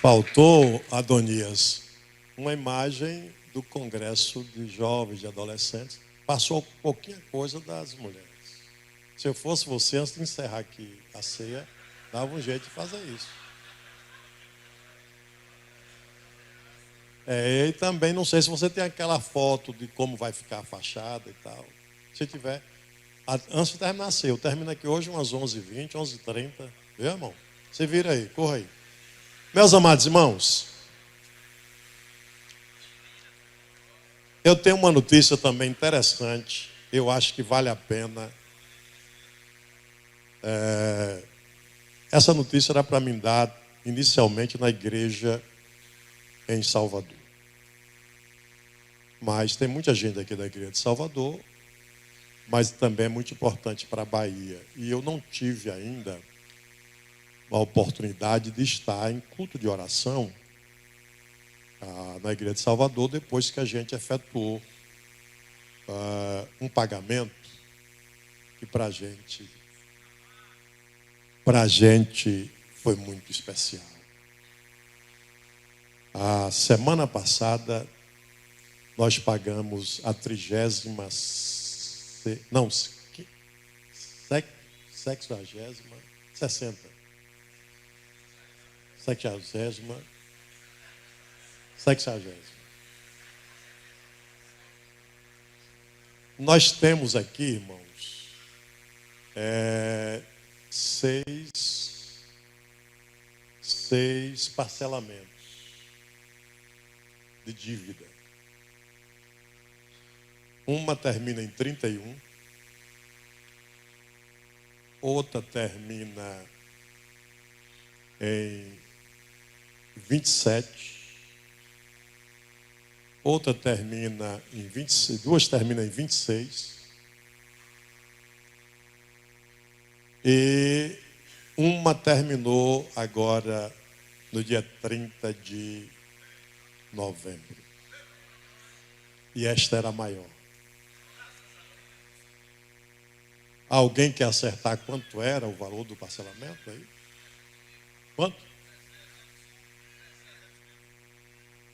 Faltou, Adonias, uma imagem do Congresso de Jovens, de Adolescentes. Passou pouquinha coisa das mulheres. Se eu fosse você, antes de encerrar aqui a ceia, dava um jeito de fazer isso. E também não sei se você tem aquela foto de como vai ficar a fachada e tal. Se tiver, antes de terminar a ceia, eu termino aqui hoje umas 11h20, 11h30. Viu, irmão? Você vira aí, corra aí. Meus amados irmãos, eu tenho uma notícia também interessante. Eu acho que vale a pena. Essa notícia era para mim dar inicialmente na igreja em Salvador. Mas tem muita gente aqui da igreja de Salvador, mas também é muito importante para a Bahia. E eu não tive ainda a oportunidade de estar em culto de oração na igreja de Salvador, depois que a gente efetuou um pagamento que para a gente foi muito especial. A semana passada nós pagamos a 60ª, Nós temos aqui, irmãos, seis parcelamentos de dívida. Uma termina em 31, outra termina em 27, outra termina em 26, duas terminam em 26 e uma terminou agora no dia 30 de novembro. E esta era a maior. Alguém quer acertar quanto era o valor do parcelamento aí? Quanto?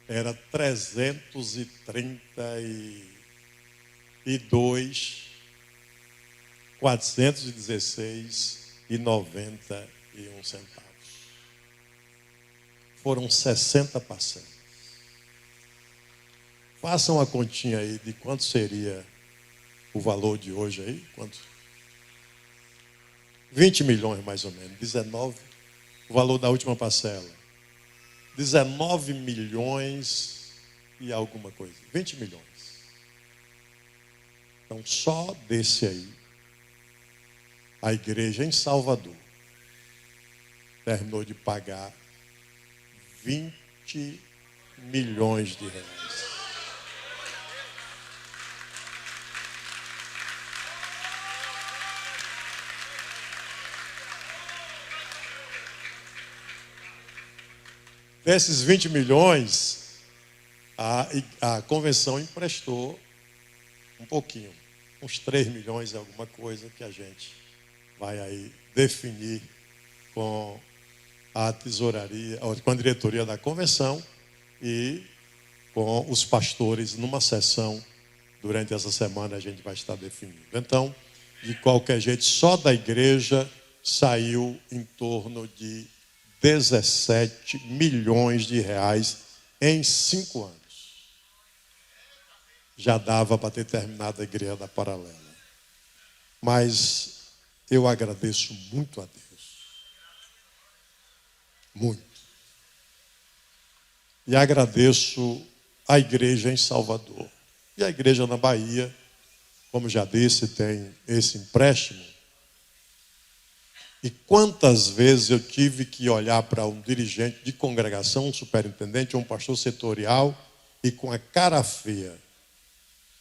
Era 332.416,91 centavos. Foram 60 parcelas. Façam a continha aí de quanto seria o valor de hoje aí. Quanto? 20 milhões mais ou menos. 19, o valor da última parcela. 19 milhões e alguma coisa. 20 milhões. Então, só desse aí, a igreja em Salvador terminou de pagar 20 milhões de reais. Desses 20 milhões, a convenção emprestou um pouquinho, uns 3 milhões e alguma coisa que a gente vai aí definir com a tesouraria, com a diretoria da convenção e com os pastores numa sessão durante essa semana a gente vai estar definindo. Então, de qualquer jeito, só da igreja saiu em torno de 17 milhões de reais em 5 anos. Já dava para ter terminado a igreja da Paralela. Mas eu agradeço muito a Deus. Muito. E agradeço a igreja em Salvador. E a igreja na Bahia, como já disse, tem esse empréstimo. E quantas vezes eu tive que olhar para um dirigente de congregação, um superintendente, um pastor setorial, e com a cara feia,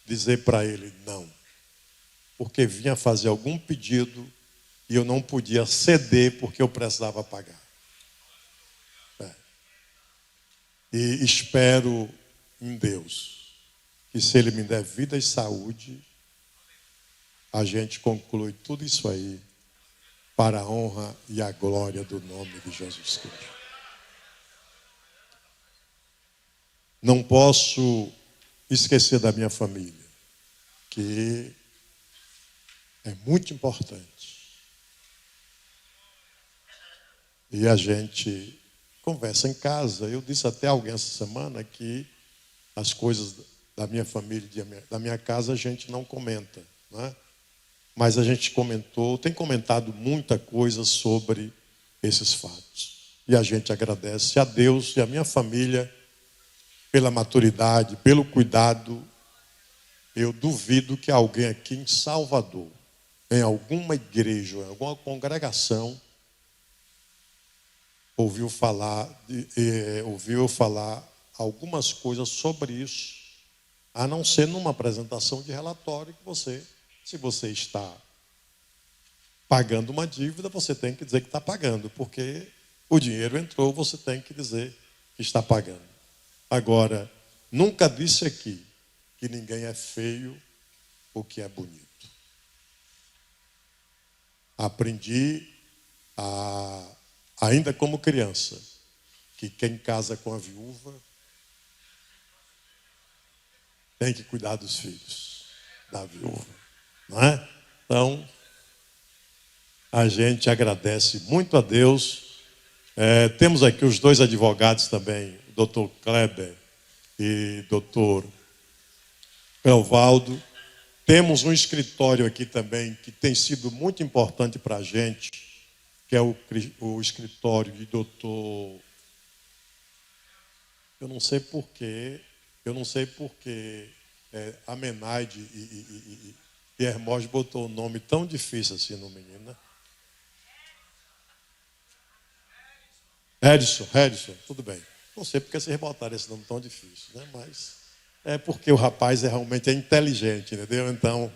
dizer para ele não. Porque vinha fazer algum pedido e eu não podia ceder porque eu precisava pagar. E espero em Deus que se Ele me der vida e saúde, a gente conclui tudo isso aí para a honra e a glória do nome de Jesus Cristo. não posso esquecer da minha família, que é muito importante. E a gente conversa em casa. Eu disse até a alguém essa semana que as coisas da minha família, da minha casa, a gente não comenta, né? Mas a gente tem comentado muita coisa sobre esses fatos. E a gente agradece a Deus e a minha família pela maturidade, pelo cuidado. Eu duvido que alguém aqui em Salvador, em alguma igreja, em alguma congregação, ouviu eu falar algumas coisas sobre isso, a não ser numa apresentação de relatório que se você está pagando uma dívida, você tem que dizer que está pagando, porque o dinheiro entrou, você tem que dizer que está pagando. Agora, nunca disse aqui que ninguém é feio ou que é bonito. Aprendi, ainda como criança, que quem casa com a viúva tem que cuidar dos filhos da viúva, não é? Então, a gente agradece muito a Deus. Temos aqui os dois advogados também, o doutor Kleber e doutor Pelvaldo. Temos um escritório aqui também que tem sido muito importante para a gente, que é o escritório de doutor... Eu não sei porquê, a Menaide e Hermógenes botou um nome tão difícil assim no menino, né? Edson, tudo bem. Não sei porque vocês botaram esse nome tão difícil, né? Mas é porque o rapaz realmente é inteligente, entendeu? Então,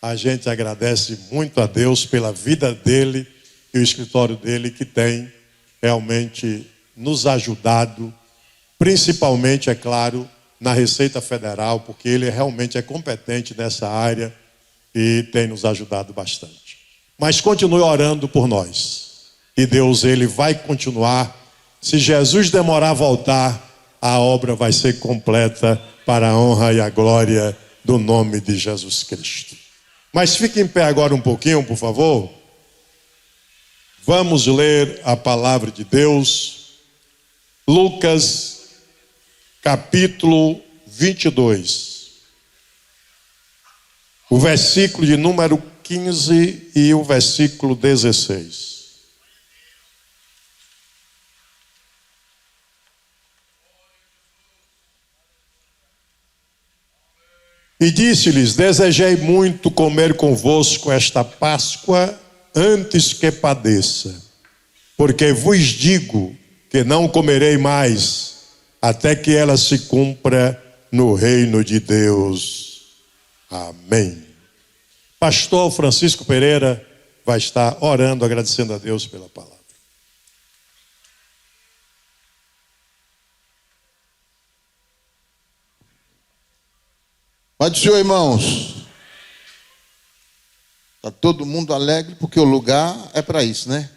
a gente agradece muito a Deus pela vida dele e o escritório dele, que tem realmente nos ajudado, principalmente, é claro, na Receita Federal, porque ele realmente é competente nessa área e tem nos ajudado bastante. Mas continue orando por nós. E Deus, ele vai continuar. Se Jesus demorar a voltar, a obra vai ser completa para a honra e a glória do nome de Jesus Cristo. Mas fique em pé agora um pouquinho, por favor. Vamos ler a palavra de Deus. Lucas, capítulo 22. O versículo de número 15 e o versículo 16. E disse-lhes: desejei muito comer convosco esta Páscoa antes que padeça, porque vos digo que não comerei mais até que ela se cumpra no reino de Deus. Amém. Pastor Francisco Pereira vai estar orando, agradecendo a Deus pela palavra. Pode ser, irmãos. Está todo mundo alegre porque o lugar é para isso, né?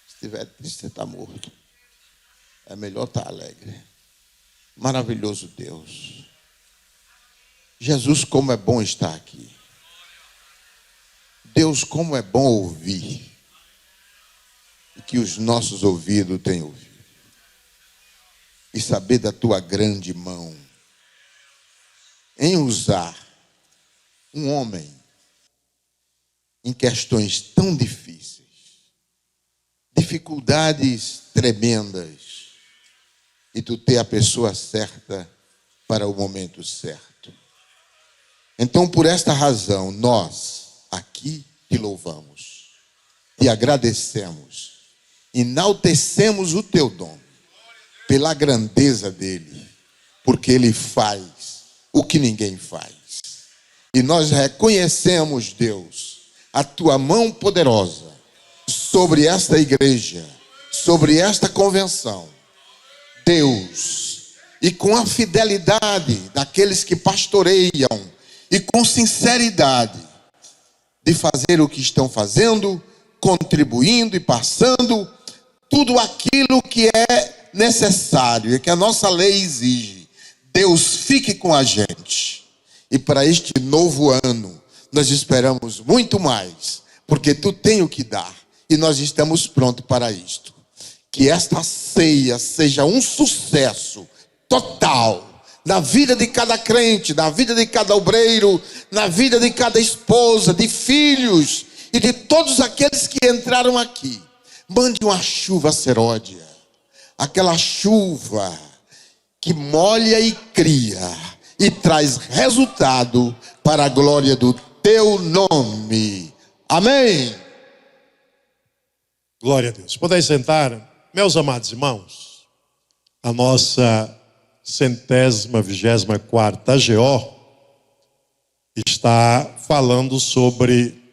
Se estiver triste, você está morto. É melhor estar alegre. Maravilhoso Deus. Jesus, como é bom estar aqui. Deus, como é bom ouvir. E que os nossos ouvidos tenham ouvido. E saber da tua grande mão em usar um homem em questões tão difíceis, dificuldades tremendas, e tu ter a pessoa certa para o momento certo. Então, por esta razão, nós aqui te louvamos, te agradecemos, enaltecemos o teu nome, pela grandeza dele, porque ele faz o que ninguém faz. E nós reconhecemos, Deus, a tua mão poderosa sobre esta igreja, sobre esta convenção. Deus, e com a fidelidade daqueles que pastoreiam, e com sinceridade de fazer o que estão fazendo, contribuindo e passando tudo aquilo que é necessário, é que a nossa lei exige. Deus fique com a gente. E para este novo ano, nós esperamos muito mais, porque tu tem o que dar. E nós estamos prontos para isto. Que esta ceia seja um sucesso total na vida de cada crente, na vida de cada obreiro, na vida de cada esposa, de filhos e de todos aqueles que entraram aqui. Mande uma chuva seródia, aquela chuva que molha e cria e traz resultado para a glória do teu nome. Amém. Glória a Deus. Podem sentar, meus amados irmãos. A nossa 124ª AGO está falando sobre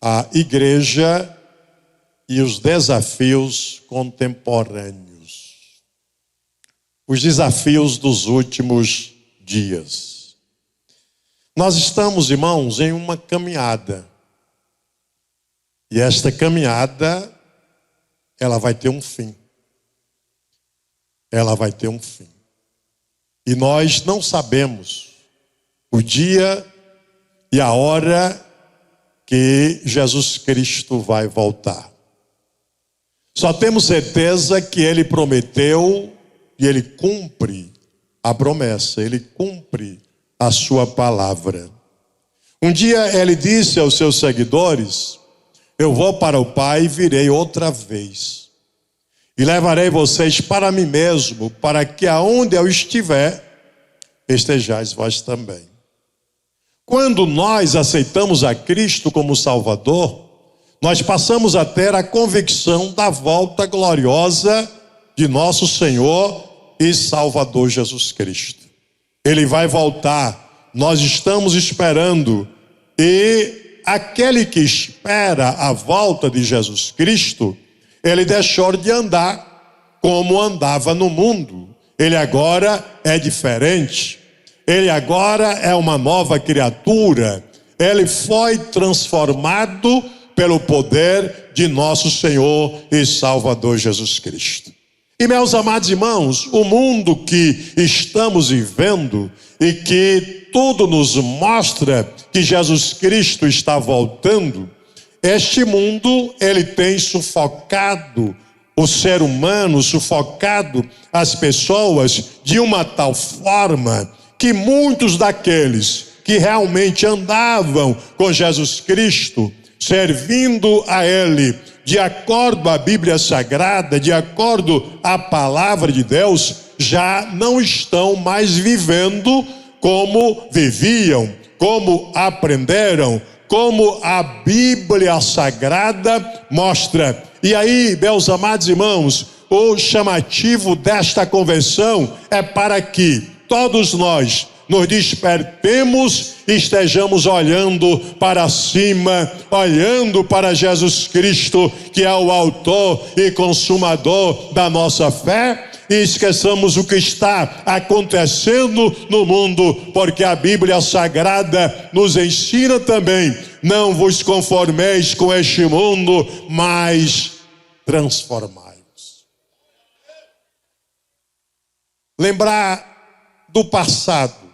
a igreja e os desafios contemporâneos. Os desafios dos últimos dias. Nós estamos, irmãos, em uma caminhada. E esta caminhada, ela vai ter um fim. Ela vai ter um fim. E nós não sabemos o dia e a hora que Jesus Cristo vai voltar. Só temos certeza que Ele prometeu e Ele cumpre a promessa, Ele cumpre a sua palavra. Um dia Ele disse aos seus seguidores: eu vou para o Pai e virei outra vez. E levarei vocês para mim mesmo, para que aonde eu estiver, estejais vós também. Quando nós aceitamos a Cristo como Salvador, nós passamos a ter a convicção da volta gloriosa de nosso Senhor e Salvador Jesus Cristo. Ele vai voltar, nós estamos esperando, e aquele que espera a volta de Jesus Cristo, ele deixou de andar como andava no mundo. Ele agora é diferente. Ele agora é uma nova criatura. Ele foi transformado pelo poder de nosso Senhor e Salvador Jesus Cristo. E meus amados irmãos, o mundo que estamos vivendo e que tudo nos mostra que Jesus Cristo está voltando, este mundo, ele tem sufocado o ser humano, sufocado as pessoas de uma tal forma que muitos daqueles que realmente andavam com Jesus Cristo, servindo a Ele, de acordo à Bíblia Sagrada, de acordo à palavra de Deus, já não estão mais vivendo como viviam, como aprenderam, como a Bíblia Sagrada mostra. E aí, meus amados irmãos, o chamativo desta convenção é para que todos nós nos despertemos e estejamos olhando para cima, olhando para Jesus Cristo, que é o autor e consumador da nossa fé, e esqueçamos o que está acontecendo no mundo, porque a Bíblia Sagrada nos ensina também: não vos conformeis com este mundo, mas transformai-vos. Lembrar do passado.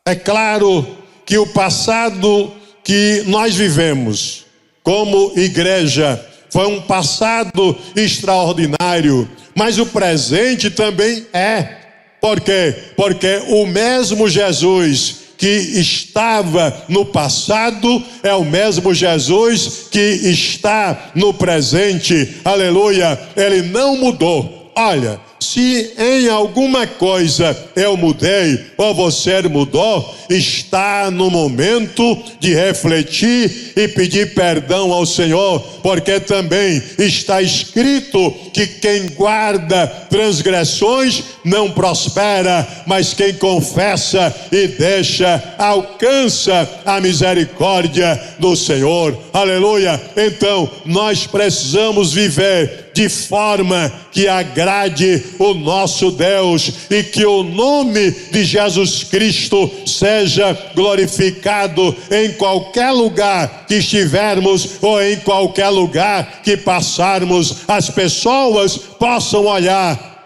É claro que o passado que nós vivemos como igreja foi um passado extraordinário, mas o presente também é. Por quê? Porque o mesmo Jesus que estava no passado é o mesmo Jesus que está no presente. Aleluia! Ele não mudou. Olha, se em alguma coisa eu mudei ou você mudou, está no momento de refletir e pedir perdão ao Senhor, porque também está escrito que quem guarda transgressões não prospera, mas quem confessa e deixa alcança a misericórdia do Senhor. Aleluia! Então nós precisamos viver de forma que agrade o nosso Deus e que o nome de Jesus Cristo seja glorificado em qualquer lugar que estivermos ou em qualquer lugar que passarmos. As pessoas possam olhar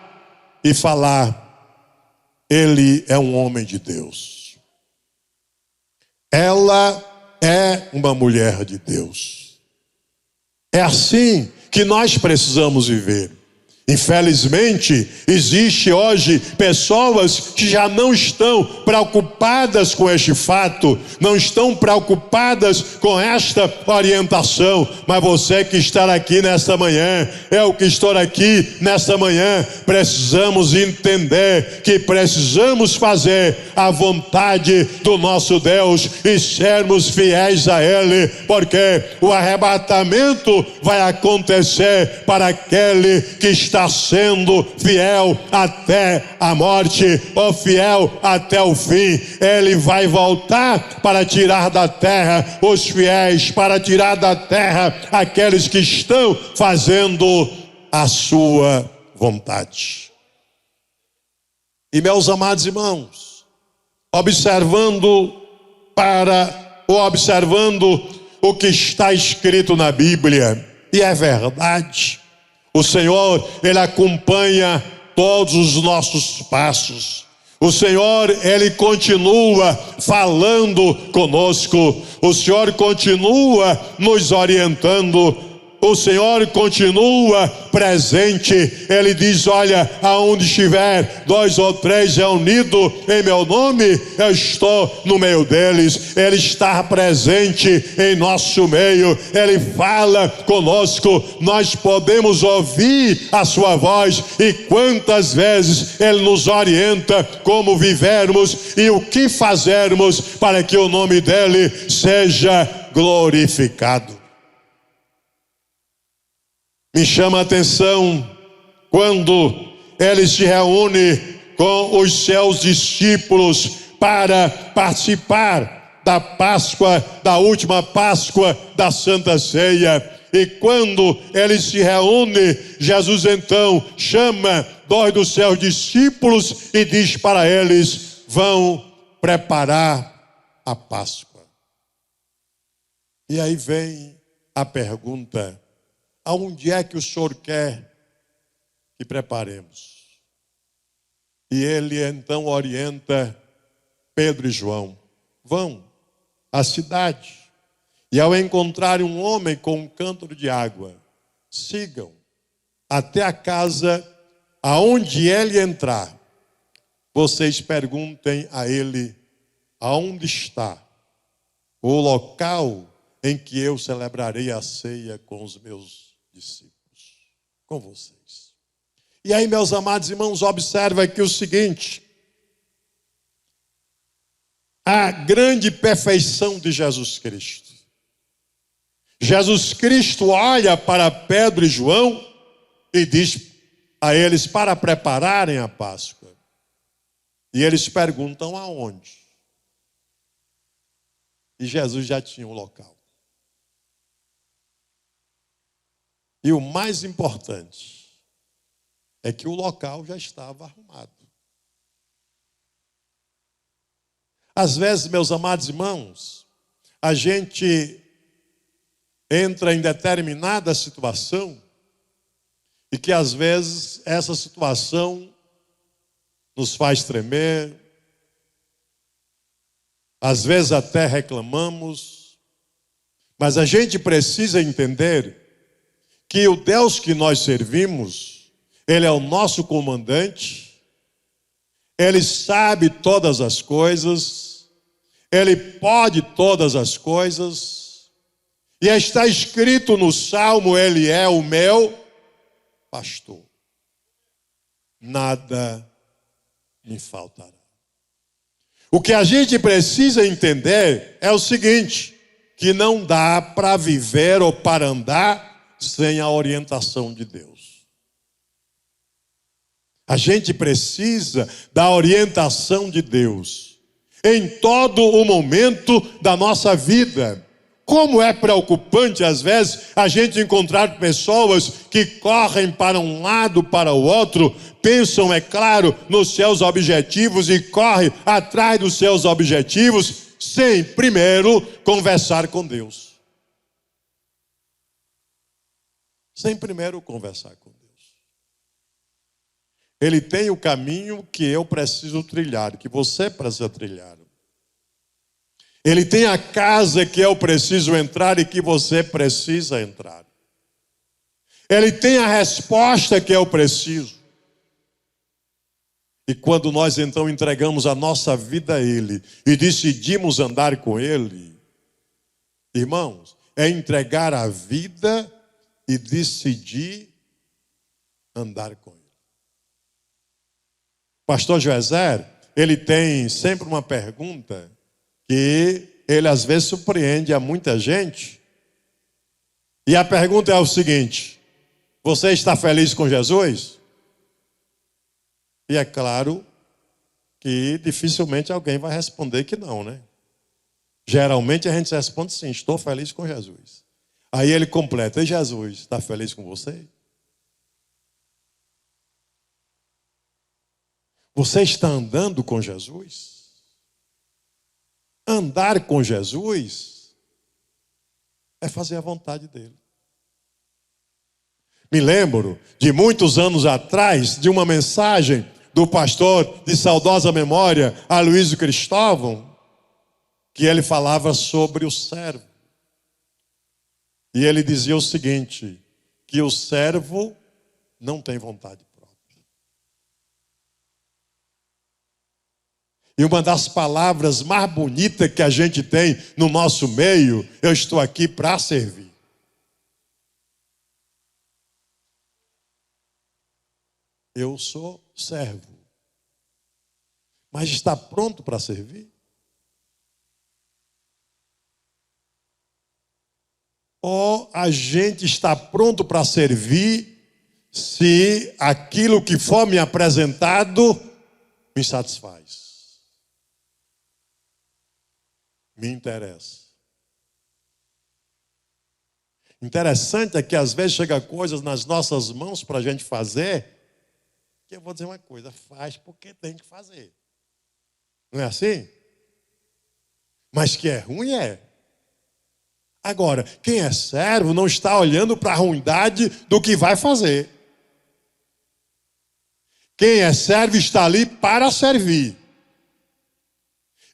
e falar: ele é um homem de Deus. Ela é uma mulher de Deus. É assim que nós precisamos viver. Infelizmente, existe hoje pessoas que já não estão preocupadas com este fato, não estão preocupadas com esta orientação. Mas você que está aqui nesta manhã, eu que estou aqui nesta manhã, precisamos entender que precisamos fazer a vontade do nosso Deus e sermos fiéis a Ele, porque o arrebatamento vai acontecer para aquele que está sendo fiel até a morte, ou fiel até o fim. Ele vai voltar para tirar da terra os fiéis, para tirar da terra aqueles que estão fazendo a sua vontade. E meus amados irmãos, observando o que está escrito na Bíblia, e é verdade, o Senhor, Ele acompanha todos os nossos passos. O Senhor, Ele continua falando conosco. O Senhor continua nos orientando. O Senhor continua presente. Ele diz: olha, aonde estiver 2 ou 3 reunidos em meu nome, eu estou no meio deles. Ele está presente em nosso meio. Ele fala conosco. Nós podemos ouvir a sua voz. E quantas vezes Ele nos orienta como vivermos e o que fazermos para que o nome dEle seja glorificado. Me chama a atenção quando Ele se reúne com os seus discípulos para participar da Páscoa, da última Páscoa da Santa Ceia. E quando Ele se reúne, Jesus então chama 2 dos seus discípulos e diz para eles: vão preparar a Páscoa. E aí vem a pergunta: aonde é que o Senhor quer que preparemos? E Ele então orienta Pedro e João: vão à cidade, e ao encontrarem um homem com um cântaro de água, sigam até a casa aonde ele entrar. Vocês perguntem a ele aonde está o local em que eu celebrarei a ceia com os meus discípulos, com vocês. E aí, meus amados irmãos, observa aqui o seguinte: a grande perfeição de Jesus Cristo. Jesus Cristo olha para Pedro e João e diz a eles para prepararem a Páscoa. E eles perguntam aonde. E Jesus já tinha um local. E o mais importante é que o local já estava arrumado. Às vezes, meus amados irmãos, a gente entra em determinada situação e que às vezes essa situação nos faz tremer, às vezes até reclamamos, mas a gente precisa entender que o Deus que nós servimos, Ele é o nosso comandante, Ele sabe todas as coisas, Ele pode todas as coisas, e está escrito no Salmo: Ele é o meu pastor, nada me faltará. O que a gente precisa entender é o seguinte: que não dá para viver ou para andar sem a orientação de Deus. A gente precisa da orientação de Deus em todo o momento da nossa vida. Como é preocupante, às vezes, a gente encontrar pessoas que correm para um lado, para o outro, pensam, é claro, nos seus objetivos e correm atrás dos seus objetivos, sem primeiro conversar com Deus. Sem primeiro conversar com Deus. Ele tem o caminho que eu preciso trilhar, que você precisa trilhar. Ele tem a casa que eu preciso entrar e que você precisa entrar. Ele tem a resposta que eu preciso. E quando nós então entregamos a nossa vida a Ele e decidimos andar com Ele, irmãos, é entregar a vida e decidir andar com Ele. Pastor Joezer, ele tem sempre uma pergunta que ele às vezes surpreende a muita gente. E a pergunta é o seguinte: você está feliz com Jesus? E é claro que dificilmente alguém vai responder que não, né? Geralmente a gente responde sim, estou feliz com Jesus. Aí ele completa: e Jesus, está feliz com você? Você está andando com Jesus? Andar com Jesus é fazer a vontade dele. Me lembro de muitos anos atrás de uma mensagem do pastor de saudosa memória, Aloysio Cristóvão, que ele falava sobre o servo. E ele dizia o seguinte, que o servo não tem vontade própria. E uma das palavras mais bonitas que a gente tem no nosso meio: eu estou aqui para servir. Eu sou servo. Mas está pronto para servir? Ou a gente está pronto para servir se aquilo que for me apresentado me satisfaz, me interessa? Interessante é que às vezes chega coisas nas nossas mãos para a gente fazer, que eu vou dizer uma coisa: faz porque tem que fazer. Não é assim? Mas que é ruim, é. Agora, quem é servo não está olhando para a ruindade do que vai fazer. Quem é servo está ali para servir.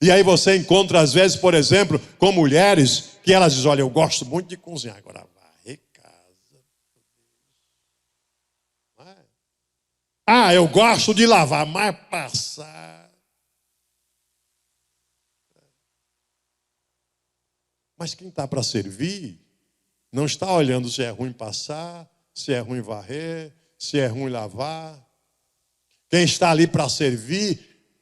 E aí você encontra, às vezes, por exemplo, com mulheres que elas dizem: olha, eu gosto muito de cozinhar, agora varrer casa. Ah, eu gosto de lavar, mas passar. Mas quem está para servir não está olhando se é ruim passar, se é ruim varrer, se é ruim lavar. Quem está ali para servir,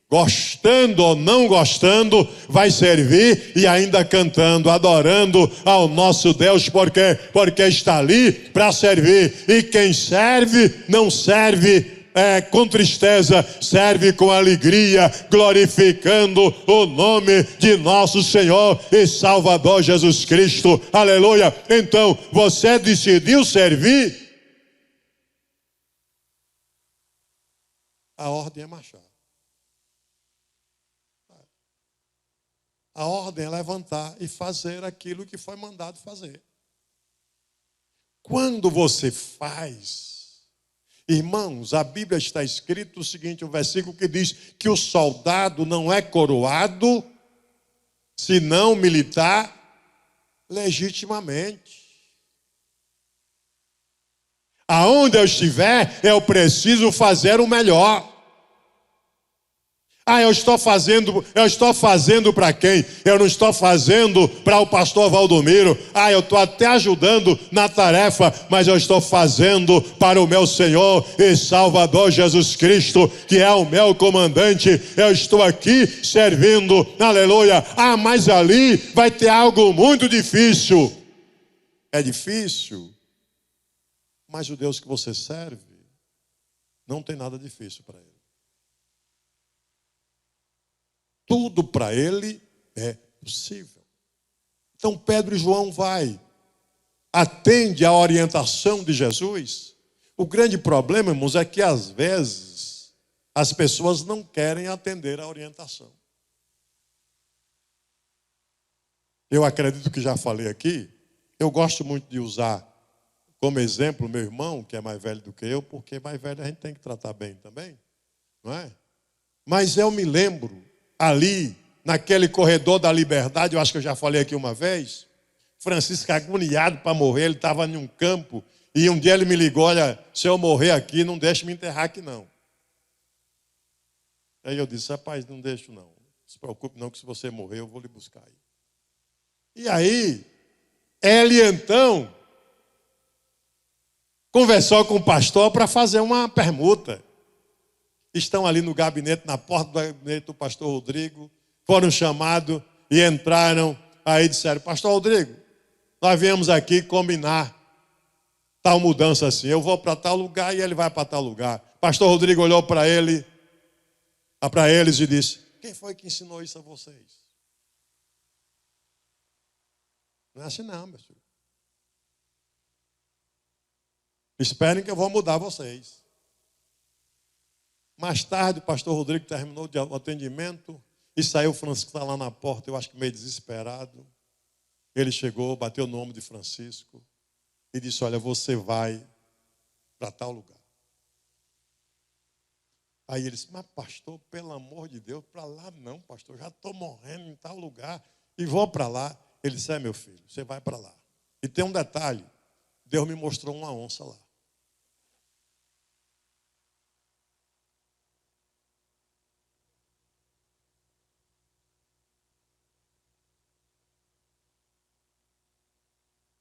gostando ou não gostando, vai servir e ainda cantando, adorando ao nosso Deus, porque está ali para servir. E quem serve, não serve com tristeza, serve com alegria, glorificando o nome de nosso Senhor e Salvador Jesus Cristo. Aleluia! Então, você decidiu servir? A ordem é marchar. A ordem é levantar e fazer aquilo que foi mandado fazer. Quando você faz, irmãos, a Bíblia está escrito o seguinte, um versículo que diz que o soldado não é coroado, senão militar legitimamente. Aonde eu estiver, eu preciso fazer o melhor. Ah, eu estou fazendo para quem? Eu não estou fazendo para o pastor Valdomiro. Ah, eu estou até ajudando na tarefa, mas eu estou fazendo para o meu Senhor e Salvador Jesus Cristo, que é o meu comandante. Eu estou aqui servindo, aleluia. Ah, mas ali vai ter algo muito difícil. É difícil, mas o Deus que você serve não tem nada difícil para ele. Tudo para ele é possível. Então Pedro e João atende à orientação de Jesus. O grande problema, irmãos, é que às vezes as pessoas não querem atender à orientação. Eu acredito que já falei aqui, eu gosto muito de usar como exemplo meu irmão, que é mais velho do que eu, porque mais velho a gente tem que tratar bem também, não é? Mas eu me lembro, ali, naquele corredor da liberdade, eu acho que eu já falei aqui uma vez, Francisco agoniado para morrer, ele estava em um campo, e um dia ele me ligou, olha, se eu morrer aqui, não deixe me enterrar aqui não. Aí eu disse, rapaz, não deixo não, não se preocupe não, que se você morrer, eu vou lhe buscar aí. E aí, ele então conversou com o pastor para fazer uma permuta. Estão ali no gabinete, na porta do gabinete do pastor Rodrigo, foram chamados e entraram. Aí disseram, pastor Rodrigo, nós viemos aqui combinar tal mudança assim. Eu vou para tal lugar e ele vai para tal lugar. Pastor Rodrigo olhou para eles e disse, quem foi que ensinou isso a vocês? Não é assim não, meu filho. Esperem que eu vou mudar vocês. Mais tarde, o pastor Rodrigo terminou o atendimento e saiu. O Francisco está lá na porta, eu acho que meio desesperado. Ele chegou, bateu o nome de Francisco e disse, olha, você vai para tal lugar. Aí ele disse, mas pastor, pelo amor de Deus, para lá não, pastor, já estou morrendo em tal lugar e vou para lá. Ele disse, meu filho, você vai para lá. E tem um detalhe, Deus me mostrou uma onça lá.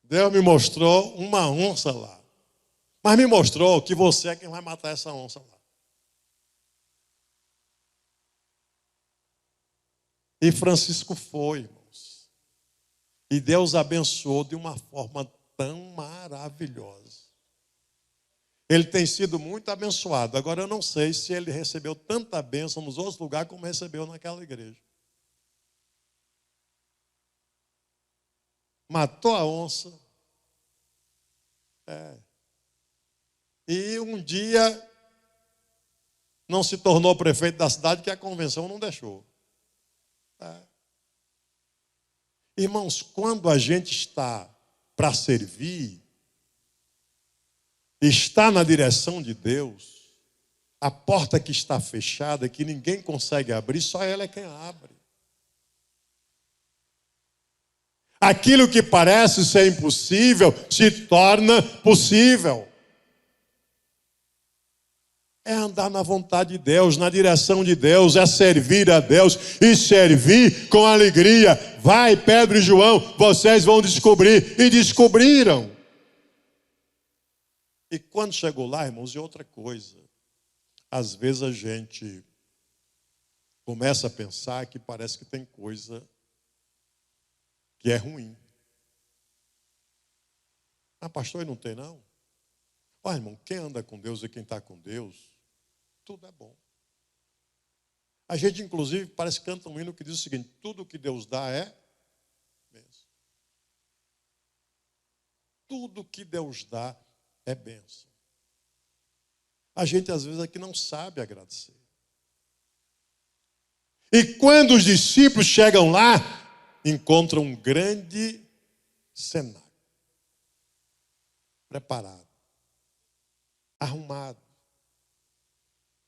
Deus me mostrou uma onça lá. Mas me mostrou que você é quem vai matar essa onça lá. E Francisco foi, irmãos. E Deus abençoou de uma forma tão maravilhosa. Ele tem sido muito abençoado. Agora eu não sei se ele recebeu tanta bênção nos outros lugares como recebeu naquela igreja. Matou a onça. E um dia não se tornou prefeito da cidade, que a convenção não deixou. Irmãos, quando a gente está para servir, está na direção de Deus, a porta que está fechada, que ninguém consegue abrir, só ela é quem abre. Aquilo que parece ser impossível se torna possível. É andar na vontade de Deus, na direção de Deus, é servir a Deus e servir com alegria. Vai, Pedro e João, vocês vão descobrir. E descobriram. E quando chegou lá, irmãos, e outra coisa, às vezes a gente começa a pensar que parece que tem coisa que é ruim. Ah, pastor, e não tem não? Olha, irmão, quem anda com Deus e quem está com Deus, tudo é bom. A gente, inclusive, parece que canta um hino que diz o seguinte, tudo que Deus dá é bênção. Tudo que Deus dá é bênção. A gente, às vezes, aqui não sabe agradecer. E quando os discípulos chegam lá, encontram um grande cenário. Preparado. Arrumado.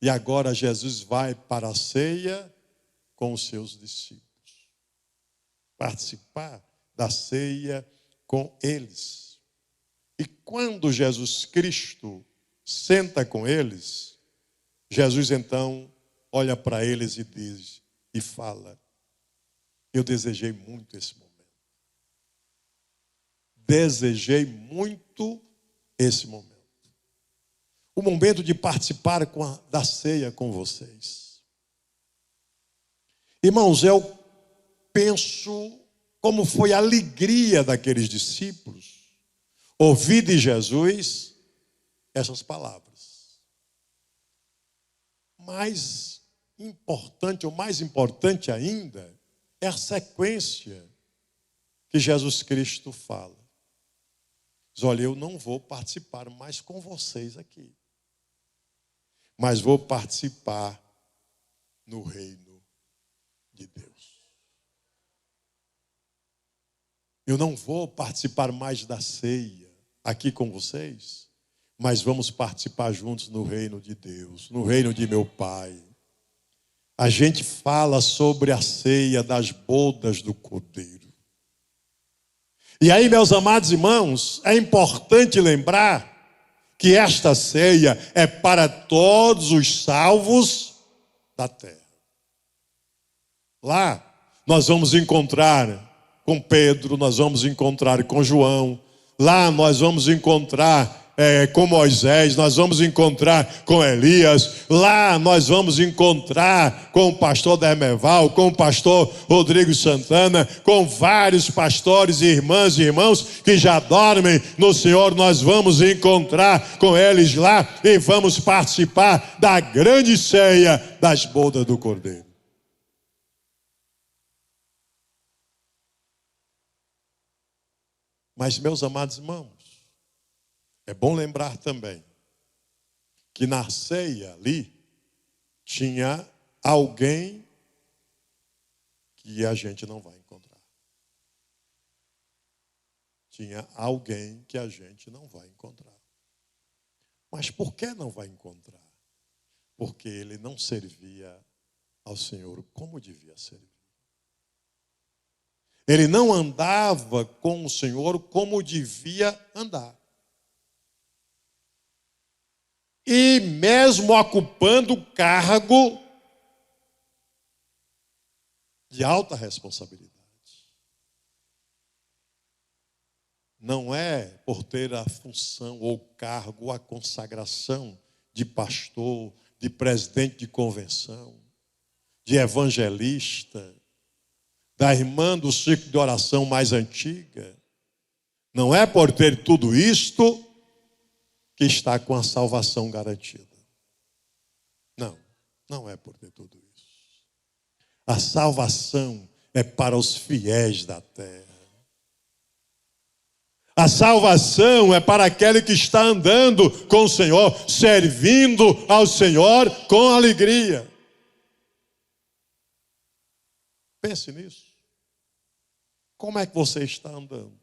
E agora Jesus vai para a ceia com os seus discípulos. Participar da ceia com eles. E quando Jesus Cristo senta com eles, Jesus então olha para eles e diz, e fala, eu desejei muito esse momento. Desejei muito esse momento. O momento de participar da ceia com vocês. Irmãos, eu penso como foi a alegria daqueles discípulos ouvir de Jesus essas palavras. Mais importante, ou mais importante ainda, é a sequência que Jesus Cristo fala. Diz, olha, eu não vou participar mais com vocês aqui, mas vou participar no reino de Deus. Eu não vou participar mais da ceia aqui com vocês, mas vamos participar juntos no reino de Deus, no reino de meu Pai. A gente fala sobre a ceia das bodas do Cordeiro. E aí, meus amados irmãos, é importante lembrar que esta ceia é para todos os salvos da terra. Lá nós vamos encontrar com Pedro, nós vamos encontrar com João, lá nós vamos encontrar com Moisés, nós vamos encontrar com Elias, lá nós vamos encontrar com o pastor Dermeval, com o pastor Rodrigo Santana, com vários pastores e irmãos que já dormem no Senhor. Nós vamos encontrar com eles lá e vamos participar da grande ceia das bodas do Cordeiro. Mas, meus amados irmãos, é bom lembrar também que na ceia ali tinha alguém que a gente não vai encontrar. Tinha alguém que a gente não vai encontrar. Mas por que não vai encontrar? Porque ele não servia ao Senhor como devia servir. Ele não andava com o Senhor como devia andar. E mesmo ocupando o cargo de alta responsabilidade. Não é por ter a função ou cargo, a consagração de pastor, de presidente de convenção, de evangelista, da irmã do ciclo de oração mais antiga. Não é por ter tudo isto que está com a salvação garantida. Não, não é por ter tudo isso. A salvação é para os fiéis da terra. A salvação é para aquele que está andando com o Senhor, servindo ao Senhor com alegria. Pense nisso. Como é que você está andando?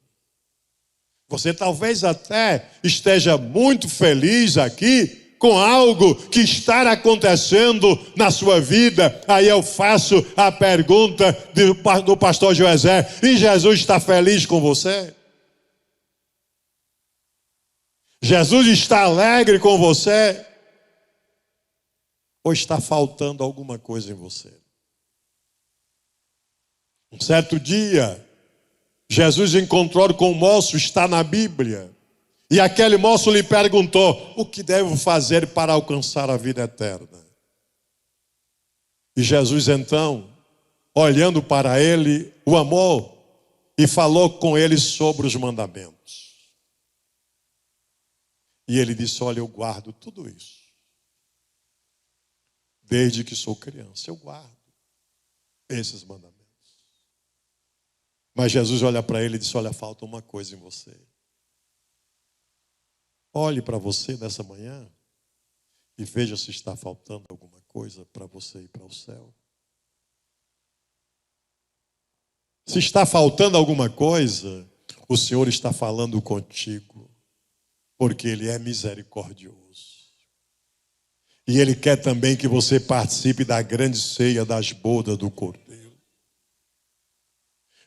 Você talvez até esteja muito feliz aqui com algo que está acontecendo na sua vida. Aí eu faço a pergunta do pastor Joesé: e Jesus está feliz com você? Jesus está alegre com você? Ou está faltando alguma coisa em você? Um certo dia, Jesus encontrou com um moço, está na Bíblia, e aquele moço lhe perguntou: o que devo fazer para alcançar a vida eterna? E Jesus então, olhando para ele, o amou e falou com ele sobre os mandamentos. E ele disse: olha, eu guardo tudo isso. Desde que sou criança, eu guardo esses mandamentos. Mas Jesus olha para ele e diz: olha, falta uma coisa em você. Olhe para você nessa manhã e veja se está faltando alguma coisa para você ir para o céu. Se está faltando alguma coisa, o Senhor está falando contigo, porque Ele é misericordioso. E Ele quer também que você participe da grande ceia das bodas do Cordeiro.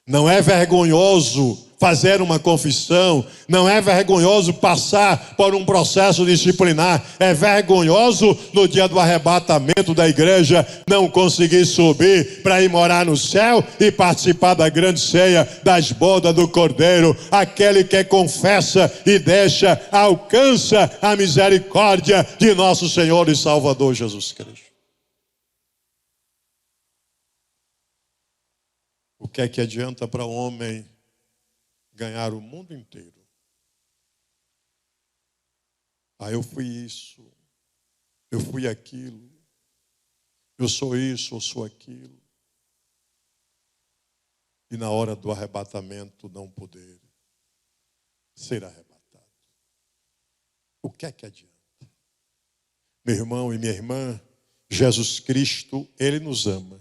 Não é vergonhoso fazer uma confissão, não é vergonhoso passar por um processo disciplinar, é vergonhoso no dia do arrebatamento da igreja não conseguir subir para ir morar no céu e participar da grande ceia das bodas do Cordeiro. Aquele que confessa e deixa, alcança a misericórdia de nosso Senhor e Salvador Jesus Cristo. O que é que adianta para o homem ganhar o mundo inteiro? Eu fui isso, eu fui aquilo, eu sou isso, eu sou aquilo. E na hora do arrebatamento não poder ser arrebatado. O que é que adianta? Meu irmão e minha irmã, Jesus Cristo, Ele nos ama.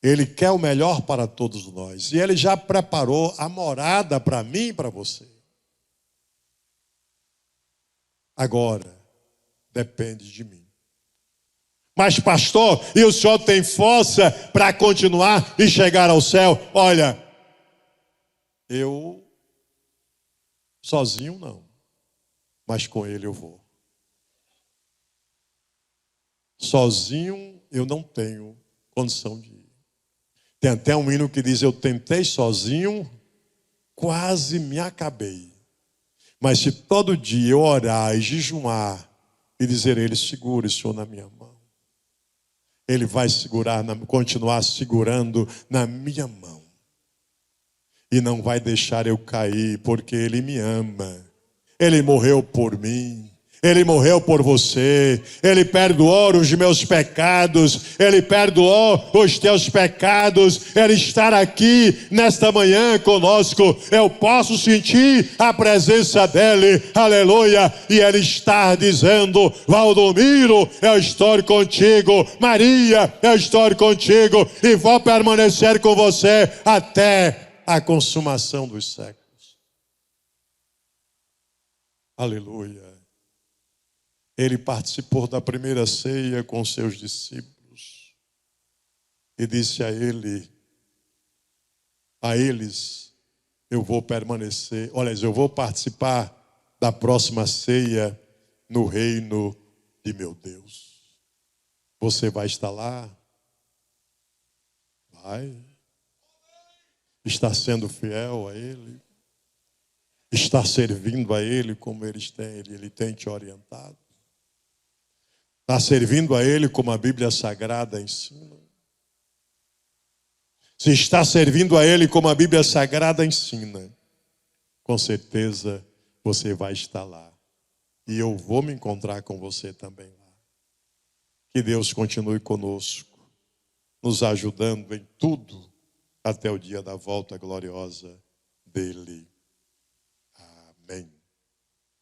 Ele quer o melhor para todos nós. E Ele já preparou a morada para mim e para você. Agora, depende de mim. Mas pastor, e o senhor tem força para continuar e chegar ao céu? Olha, eu sozinho não, mas com ele eu vou. Sozinho eu não tenho condição de ir. Tem até um hino que diz: eu tentei sozinho, quase me acabei. Mas se todo dia eu orar e jejuar e dizer: ele segura o Senhor na minha mão, ele vai continuar segurando na minha mão. E não vai deixar eu cair, porque ele me ama. Ele morreu por mim. Ele morreu por você. Ele perdoou os meus pecados. Ele perdoou os teus pecados. Ele está aqui nesta manhã conosco. Eu posso sentir a presença dele. Aleluia. E ele está dizendo: Valdomiro, eu estou contigo. Maria, eu estou contigo. E vou permanecer com você até a consumação dos séculos. Aleluia. Ele participou da primeira ceia com seus discípulos e disse a eles, eu vou permanecer, eu vou participar da próxima ceia no reino de meu Deus. Você vai estar lá? Vai. Está sendo fiel a Ele? Está servindo a Ele como Ele tem te orientado? Está servindo a Ele como a Bíblia Sagrada ensina? Se está servindo a Ele como a Bíblia Sagrada ensina, com certeza você vai estar lá. E eu vou me encontrar com você também lá. Que Deus continue conosco, nos ajudando em tudo, até o dia da volta gloriosa dele. Amém.